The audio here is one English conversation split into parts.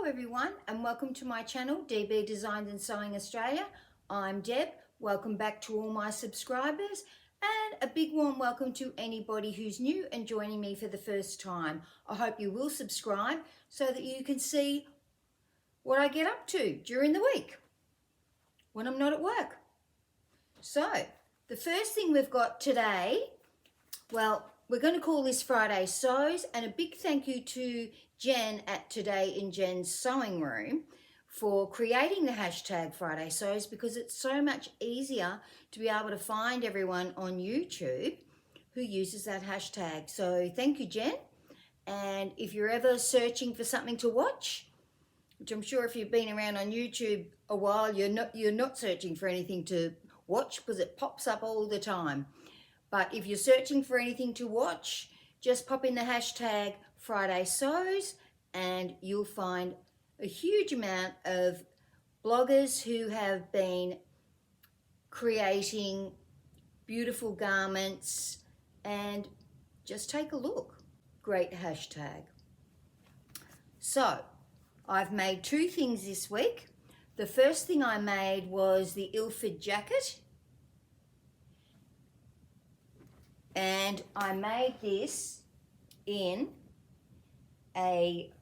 Hello everyone and welcome to my channel DB Designs and Sewing Australia. I'm Deb. Welcome back to all my subscribers and a big warm welcome to anybody who's new and joining me for the first time. I hope you will subscribe so that you can see what I get up to during the week when I'm not at work. So the first thing we've got today, well, we're going to call this Friday Sews, and a big thank you to Jen at Today in Jen's Sewing Room for creating the hashtag Friday Sews, because it's so much easier to be able to find everyone on YouTube who uses that hashtag. So thank you, Jen. And if you're ever searching for something to watch, which I'm sure if you've been around on YouTube a while, you're not searching for anything to watch because it pops up all the time. But if you're searching for anything to watch, just pop in the hashtag Friday Sews and you'll find a huge amount of bloggers who have been creating beautiful garments, and just take a look. Great hashtag. So I've made two things this week. The first thing I made was the Ilford jacket. And I made this in a,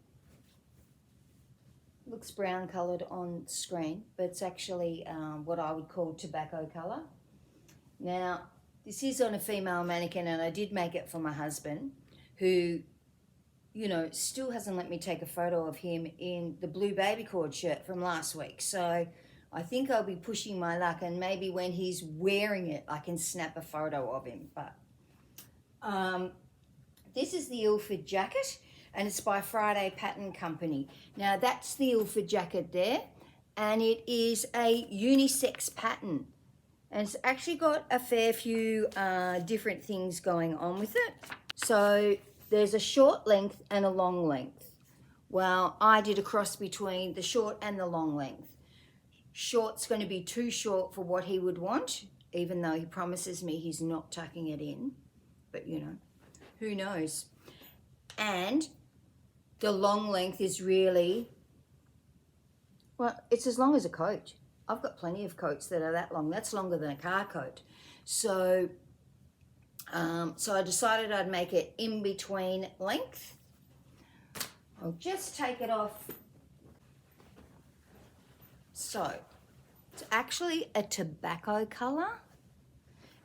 looks brown coloured on screen, but it's actually what I would call tobacco colour. Now, this is on a female mannequin, and I did make it for my husband, who, you know, still hasn't let me take a photo of him in the blue baby cord shirt from last week. So I think I'll be pushing my luck, and maybe when he's wearing it, I can snap a photo of him. But this is the Ilford jacket, and it's by Friday Pattern Company. Now that's the Ilford jacket there, and it is a unisex pattern, and it's actually got a fair few different things going on with it. So there's a short length and a long length. Well, I did a cross between the short and the long length. Short's going to be too short for what he would want, even though he promises me he's not tucking it in. But you know, who knows? And the long length is really, well, it's as long as a coat. I've got plenty of coats that are that long. That's longer than a car coat. So, so I decided I'd make it in between length. I'll just take it off. So it's actually a tobacco colour.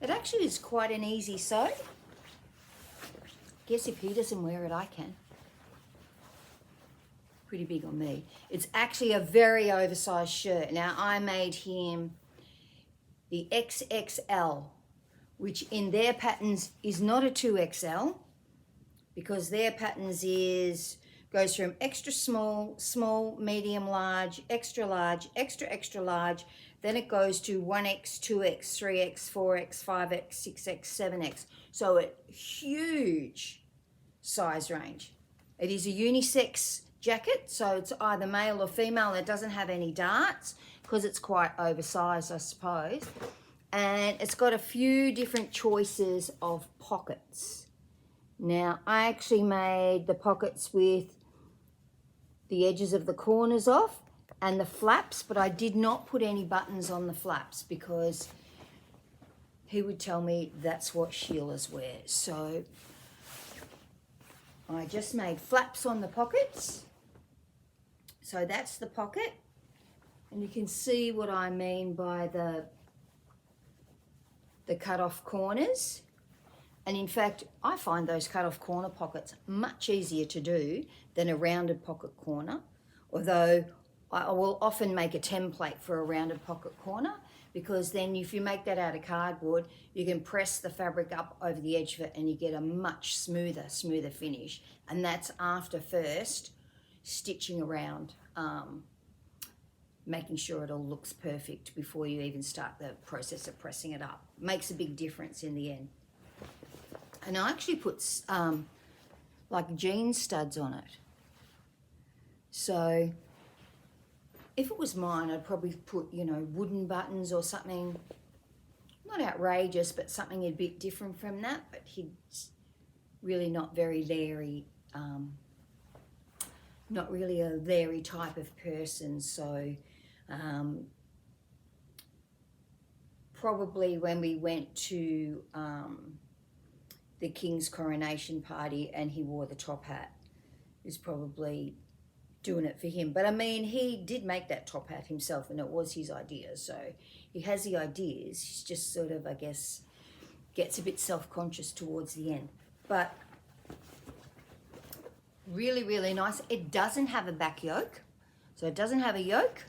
It actually is quite an easy sew. Guess if he doesn't wear it, I can. Pretty big on me. It's actually a very oversized shirt. Now, I made him the XXL, which in their patterns is not a 2XL, because their patterns goes from extra small, small, medium, large, extra large, extra large. Then it goes to 1X, 2X, 3X, 4X, 5X, 6X, 7X. So a huge size range. It is a unisex jacket, so it's either male or female. It doesn't have any darts because it's quite oversized, I suppose. And it's got a few different choices of pockets. Now, I actually made the pockets with the edges of the corners off and the flaps, but I did not put any buttons on the flaps because he would tell me that's what Sheila's wear. So I just made flaps on the pockets. So that's the pocket, and you can see what I mean by the cut off corners. And in fact, I find those cut off corner pockets much easier to do than a rounded pocket corner, although I will often make a template for a rounded pocket corner, because then if you make that out of cardboard, you can press the fabric up over the edge of it and you get a much smoother finish. And that's after first stitching around, making sure it all looks perfect before you even start the process of pressing it up. Makes a big difference in the end. And I actually put like jean studs on it. So if it was mine, I'd probably put, you know, wooden buttons or something, not outrageous, but something a bit different from that. But he's really not very leery not really a leery type of person, so probably when we went to the King's coronation party and he wore the top hat, is probably doing it for him. But I mean, he did make that top hat himself and it was his idea, so he has the ideas. He's just sort of, I guess, gets a bit self-conscious towards the end. But really, really nice. It doesn't have a back yoke, so it doesn't have a yoke.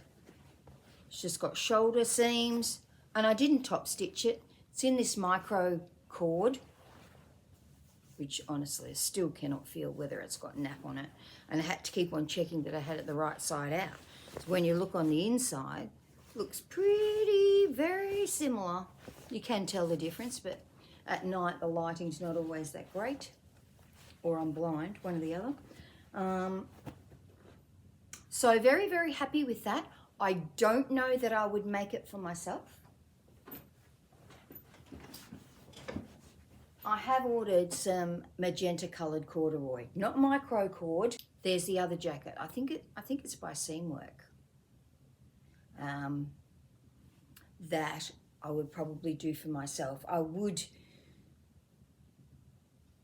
It's just got shoulder seams, and I didn't top stitch it. It's in this micro cord, which honestly I still cannot feel whether it's got nap on it. And I had to keep on checking that I had it the right side out. So when you look on the inside, it looks very similar. You can tell the difference, but at night the lighting's not always that great, or I'm blind, one or the other. So very happy with that. I don't know that I would make it for myself. I have ordered some magenta coloured corduroy, not micro cord. There's the other jacket. I think it's by Seamwork. That I would probably do for myself. I would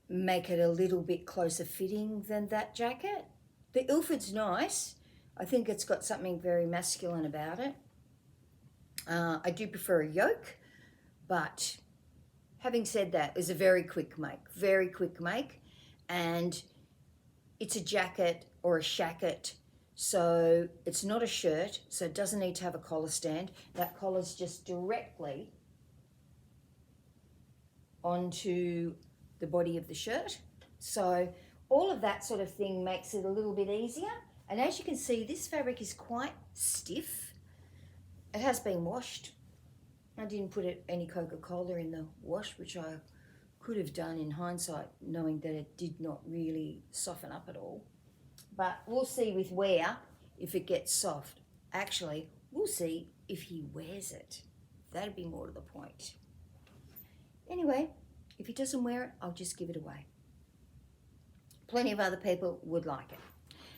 make it a little bit closer fitting than that jacket. The Ilford's nice. I think it's got something very masculine about it. I do prefer a yoke, but having said that, it's a very quick make, and it's a jacket or a shacket, so it's not a shirt, so it doesn't need to have a collar stand. That collar's just directly onto the body of the shirt. So all of that sort of thing makes it a little bit easier. And as you can see, this fabric is quite stiff. It has been washed. I didn't put any Coca-Cola in the wash, which I could have done in hindsight, knowing that it did not really soften up at all. But we'll see with wear if it gets soft. Actually, we'll see if he wears it. That'd be more to the point. Anyway, if he doesn't wear it, I'll just give it away. Plenty of other people would like it.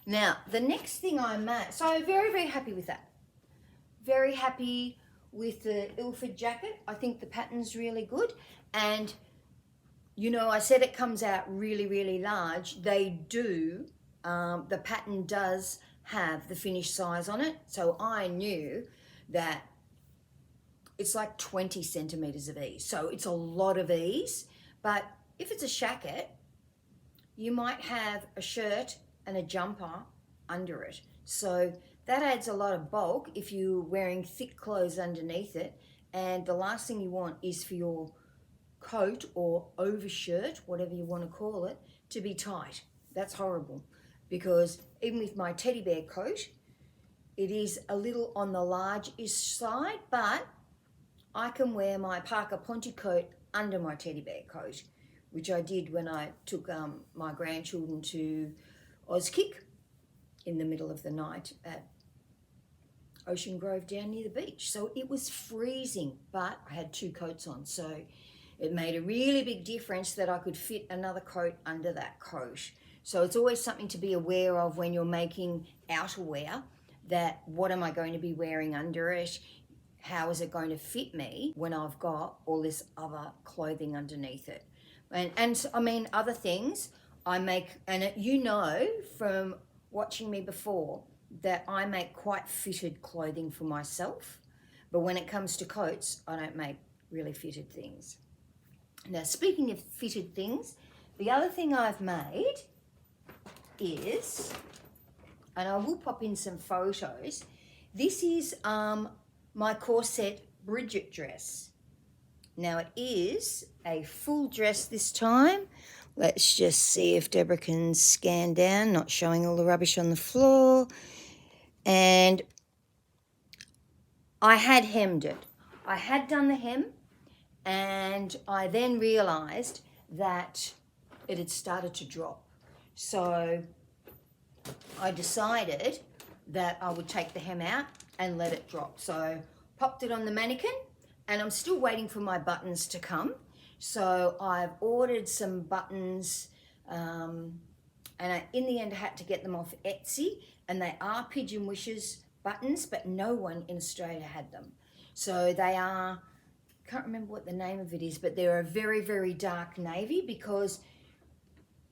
Now, the next thing I made, so very happy with that. Very happy with the Ilford jacket. I think the pattern's really good. And, you know, I said it comes out really large. They do, the pattern does have the finished size on it. So I knew that it's like 20 centimeters of ease. So it's a lot of ease. But if it's a shacket, you might have a shirt and a jumper under it. So that adds a lot of bulk if you're wearing thick clothes underneath it. And the last thing you want is for your coat or overshirt, whatever you want to call it, to be tight. That's horrible, because even with my teddy bear coat, it is a little on the large-ish side, but I can wear my Parker Ponte coat under my teddy bear coat, which I did when I took my grandchildren to Auskick in the middle of the night at Ocean Grove down near the beach. So it was freezing, but I had two coats on, so it made a really big difference that I could fit another coat under that coat. So it's always something to be aware of when you're making outerwear, that what am I going to be wearing under it? How is it going to fit me when I've got all this other clothing underneath it? And I mean, other things I make, and you know from watching me before that I make quite fitted clothing for myself. But when it comes to coats, I don't make really fitted things. Now, speaking of fitted things, the other thing I've made is, and I will pop in some photos, this is my Cousette Bridget dress. Now it is a full dress this time. Let's just see if Deborah can scan down, not showing all the rubbish on the floor. And I had hemmed it. I had done the hem, and I then realised that it had started to drop. So I decided that I would take the hem out and let it drop. So popped it on the mannequin, and I'm still waiting for my buttons to come. So I've ordered some buttons And in the end, I had to get them off Etsy, and they are Pigeon Wishes buttons, but no one in Australia had them. So they are, can't remember what the name of it is, but they're a very, very dark navy because,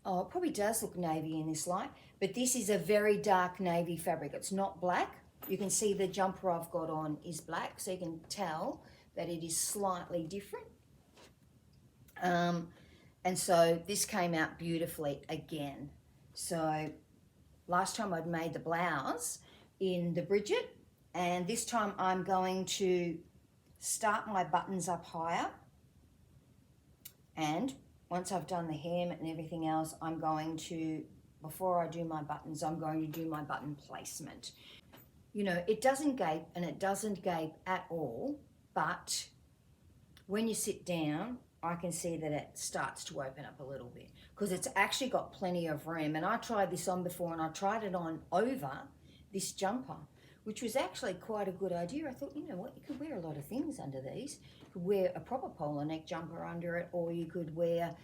oh, it probably does look navy in this light, but this is a very dark navy fabric. It's not black. You can see the jumper I've got on is black, so you can tell that it is slightly different. And so this came out beautifully again. So last time I'd made the blouse in the Bridget, and this time I'm going to start my buttons up higher, and once I've done the hem and everything else, I'm going to, before I do my buttons, I'm going to do my button placement. You know, it doesn't gape, and it doesn't gape at all, but when you sit down, I can see that it starts to open up a little bit because it's actually got plenty of room. And I tried this on before, and I tried it on over this jumper, which was actually quite a good idea. I thought, you know what, you could wear a lot of things under these. You could wear a proper polo neck jumper under it, or you could wear,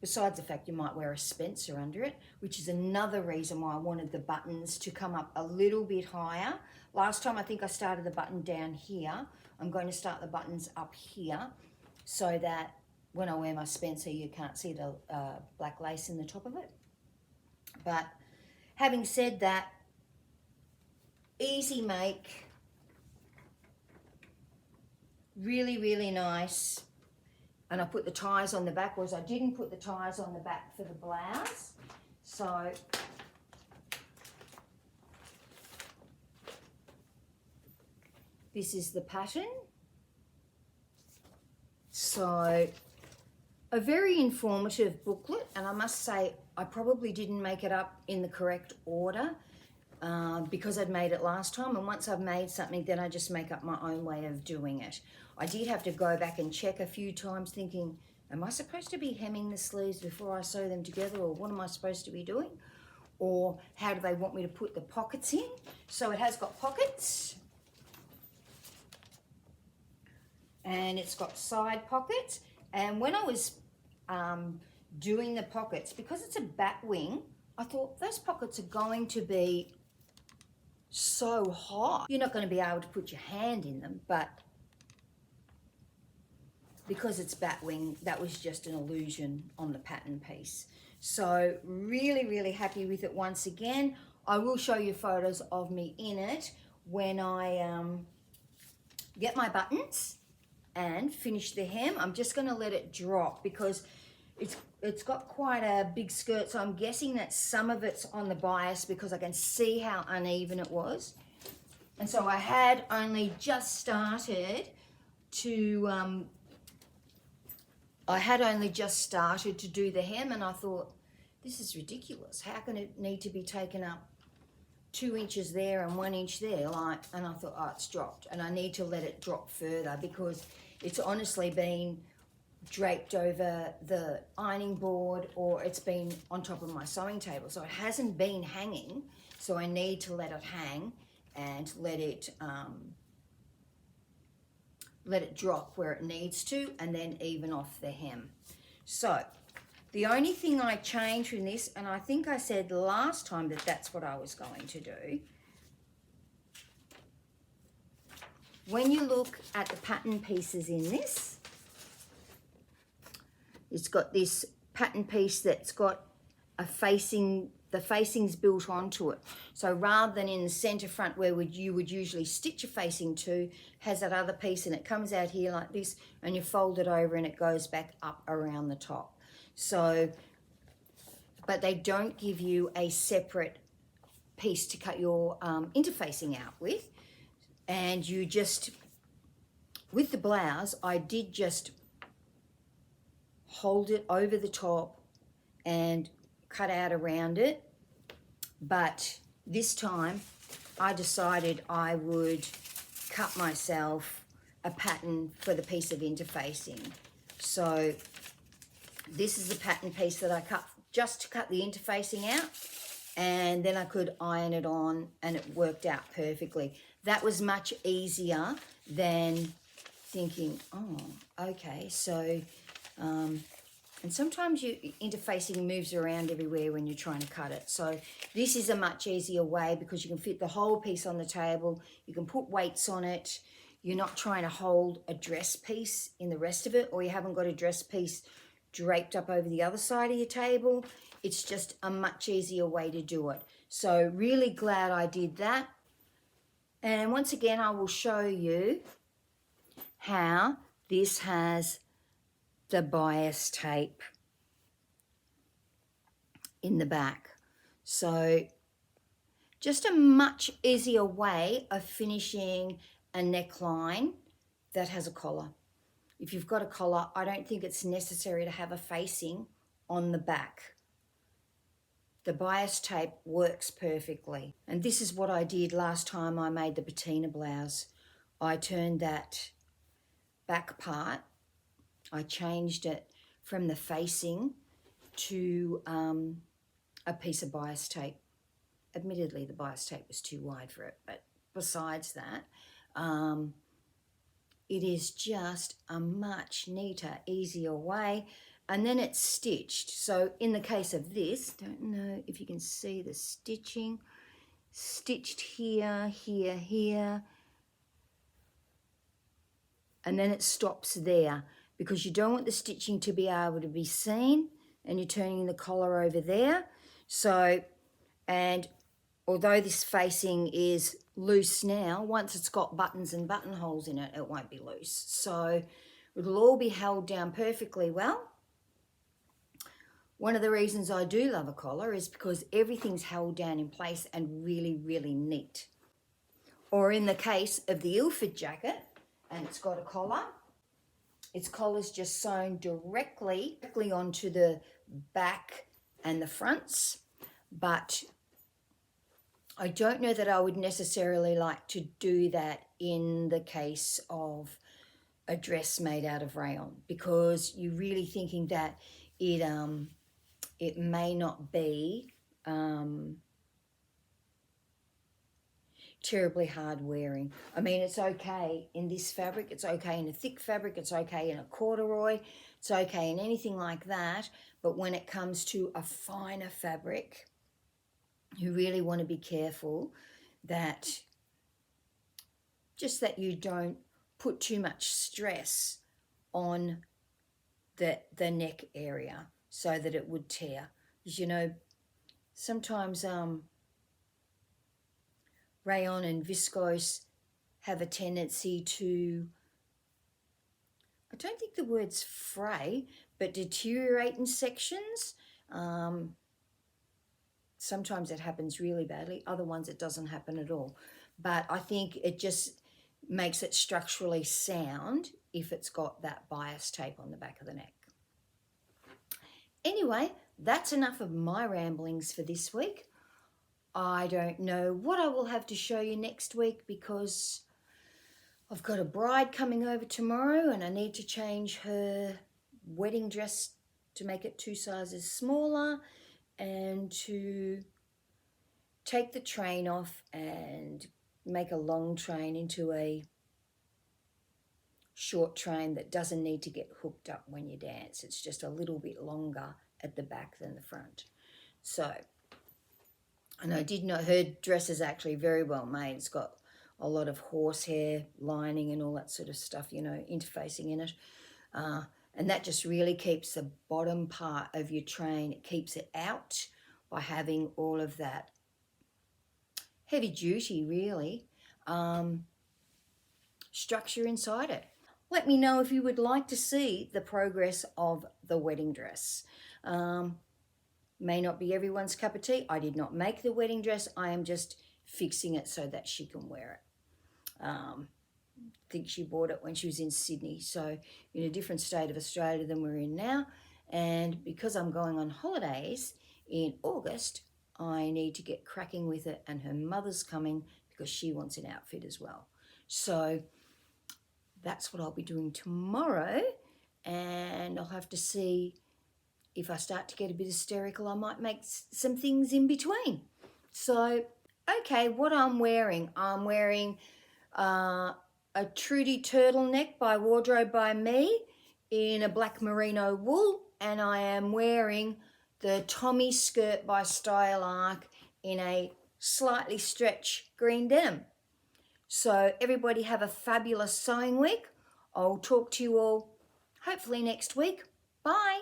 besides the fact you might wear a Spencer under it, which is another reason why I wanted the buttons to come up a little bit higher. Last time I think I started the button down here. I'm going to start the buttons up here so that when I wear my Spencer, you can't see the black lace in the top of it. But having said that, easy make, really, really nice. And I put the ties on the back, whereas I didn't put the ties on the back for the blouse. So this is the pattern. So a very informative booklet, and I must say I probably didn't make it up in the correct order because I'd made it last time, and once I've made something, then I just make up my own way of doing it. I did have to go back and check a few times thinking, am I supposed to be hemming the sleeves before I sew them together, or what am I supposed to be doing? Or how do they want me to put the pockets in? So it has got pockets, and it's got side pockets. And when I was doing the pockets, because it's a bat wing, I thought those pockets are going to be so hot. You're not going to be able to put your hand in them, but because it's bat wing, that was just an illusion on the pattern piece. So really, really happy with it once again. I will show you photos of me in it when I get my buttons and finish the hem. I'm just going to let it drop because it's got quite a big skirt, so I'm guessing that some of it's on the bias because I can see how uneven it was. And so I had only just started to do the hem, and I thought, this is ridiculous. How can it need to be taken up 2 inches there and 1 inch there? And I thought, oh, it's dropped, and I need to let it drop further because it's honestly been draped over the ironing board, or it's been on top of my sewing table. So it hasn't been hanging, so I need to let it hang and let it drop where it needs to, and then even off the hem. So the only thing I changed from this, and I think I said last time that that's what I was going to do, when you look at the pattern pieces in this, it's got this pattern piece that's got a facing, the facing's built onto it. So rather than in the center front where you would usually stitch a facing to, has that other piece, and it comes out here like this, and you fold it over and it goes back up around the top. So, but they don't give you a separate piece to cut your interfacing out with. And you just, with the blouse, I did just hold it over the top and cut out around it. But this time I decided I would cut myself a pattern for the piece of interfacing. So this is the pattern piece that I cut just to cut the interfacing out, and then I could iron it on, and it worked out perfectly. That was much easier than thinking, oh, okay, so And sometimes your interfacing moves around everywhere when you're trying to cut it. So this is a much easier way because you can fit the whole piece on the table. You can put weights on it. You're not trying to hold a dress piece in the rest of it, or you haven't got a dress piece draped up over the other side of your table. It's just a much easier way to do it. So really glad I did that. And once again, I will show you how this has the bias tape in the back. So just a much easier way of finishing a neckline that has a collar. If you've got a collar, I don't think it's necessary to have a facing on the back. The bias tape works perfectly. And this is what I did last time I made the patina blouse. I turned that back part, I changed it from the facing to a piece of bias tape. Admittedly, the bias tape was too wide for it, but besides that, it is just a much neater, easier way. And then it's stitched. So in the case of this, don't know if you can see the stitching, stitched here, here, here, and then it stops there because you don't want the stitching to be able to be seen, and you're turning the collar over there. So, and although this facing is loose now, once it's got buttons and buttonholes in it, it won't be loose. So it'll all be held down perfectly well. One of the reasons I do love a collar is because everything's held down in place and really, really neat. Or in the case of the Ilford jacket, and it's got a collar, its collar's just sewn directly onto the back and the fronts, but I don't know that I would necessarily like to do that in the case of a dress made out of rayon, because you're really thinking that it may not be terribly hard wearing. I mean, it's okay in this fabric, it's okay in a thick fabric, it's okay in a corduroy, it's okay in anything like that, but when it comes to a finer fabric, you really want to be careful that you don't put too much stress on the neck area so that it would tear. Because, you know, sometimes rayon and viscose have a tendency to, I don't think the word's fray, but deteriorate in sections. Sometimes it happens really badly, other ones it doesn't happen at all. But I think it just makes it structurally sound if it's got that bias tape on the back of the neck. Anyway, that's enough of my ramblings for this week. I don't know what I will have to show you next week because I've got a bride coming over tomorrow and I need to change her wedding dress to make it 2 sizes smaller and to take the train off and make a long train into a short train that doesn't need to get hooked up when you dance. It's just a little bit longer at the back than the front. So, and I did know her dress is actually very well made. It's got a lot of horsehair lining and all that sort of stuff, you know, interfacing in it. And that just really keeps the bottom part of your train, it keeps it out by having all of that heavy duty, really, structure inside it. Let me know if you would like to see the progress of the wedding dress. May not be everyone's cup of tea. I did not make the wedding dress. I am just fixing it so that she can wear it. I think she bought it when she was in Sydney, so in a different state of Australia than we're in now. And because I'm going on holidays in August, I need to get cracking with it, and her mother's coming because she wants an outfit as well. So that's what I'll be doing tomorrow, and I'll have to see if I start to get a bit hysterical, I might make some things in between. So, okay, what I'm wearing a Trudy turtleneck by Wardrobe by Me in a black merino wool and I am wearing the Tommy skirt by Style Arc in a slightly stretch green denim. So everybody have a fabulous sewing week. I'll talk to you all hopefully next week. Bye.